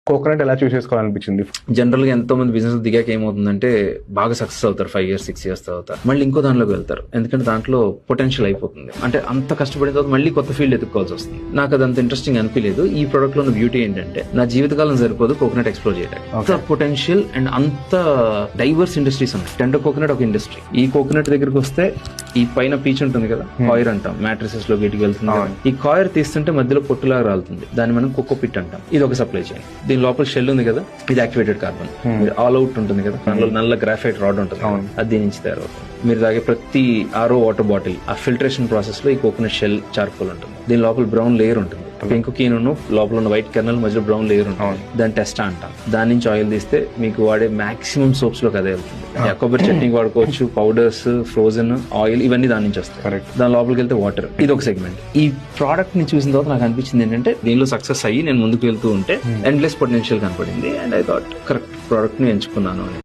Coconut ఎలా చూస్ చేసుకోవాలనిపించింది? General గా ఎంతో మంది బిజినెస్ దిగాక ఏమవుతుందంటే బాగా సక్సెస్ అవుతారు 5 years 6 years తర్వాత, మళ్ళీ ఇంకో దానిలోకి వెళ్తారు. ఎందుకంటే దాంట్లో పొటెన్షియల్ అయిపోతుంది. అంటే అంత కష్టపడిన తర్వాత మళ్ళీ కొత్త ఫీల్డ్ ఎత్తుకోవాల్సి వస్తుంది. నాకు అది అంత ఇంట్రెస్టింగ్ అనిపించలేదు. ఈ ప్రొడక్ట్ లో ఉన్న బ్యూటీ ఏంటంటే నా జీవితకాలం సరిపోదు కోకోనట్ ఎక్స్ప్లోర్ చేయడానికి. అంత పొటెన్షియల్ అండ్ అంత డైవర్స్ ఇండస్ట్రీస్ ఉన్నాయి. టెండర్ కోకోనట్ ఒక ఇండస్ట్రీ. ఈ కోకోనట్ దగ్గరికి వస్తే ఈ పైన పీచ్ ఉంటుంది కదా, కాయిర్ అంటాం, మ్యాట్రిసెస్ లో గట్టికి వెళ్తుంది కదా. ఈ కాయిర్ తీస్తుంటే మధ్యలో పొట్టులాగా రాలుతుంది, దాన్ని మనం కోకో పిట్ అంటాం. ఇది ఒక సప్లై చైన్. దీని లోపల షెల్ ఉంది కదా, ఇది యాక్టివేటెడ్ కార్బన్. ఆల్ అవుట్ ఉంటుంది కదా, దానిలో నల్ల గ్రాఫైట్ రాడ్ ఉంటుంది, అది దీని నుంచి తయారవుతుంది. మీరు తాగే ప్రతి ఆరో వాటర్ బాటిల్ ఆ ఫిల్టరేషన్ ప్రాసెస్ లో ఈ కోకోనట్ షెల్ చార్కోల్ ఉంటుంది. దీని లోపల బ్రౌన్ లేయర్ ఉంటుంది. పింక్ కీన్ లోపల ఉన్న వైట్ కెర్నల్ మధ్యలో బ్రౌన్ లేయర్ ఉంటుంది. దాని టెస్టా అంటాం. దాని నుంచి ఆయిల్ తీస్తే మీకు వాడే మాక్సిమం సోప్స్ లోకి అదే వెళ్తుంది. కొబ్బరి చట్నీ వాడుకోవచ్చు, పౌడర్స్, ఫ్రోజన్ ఆయిల్, ఇవన్నీ దాని నుంచి వస్తాయి. దాని లోపలికి వెళ్తే వాటర్. ఇది ఒక సెగ్మెంట్. ఈ ప్రోడక్ట్ ని చూసిన తర్వాత నాకు అనిపించింది ఏంటంటే దీనిలో సక్సెస్ అయ్యి నేను ముందుకు వెళ్తూ ఉంటే ఎండ్లెస్ పొటెన్షియల్ కనపడింది. And I thought correct product ని ఎంచుకున్నాను అని.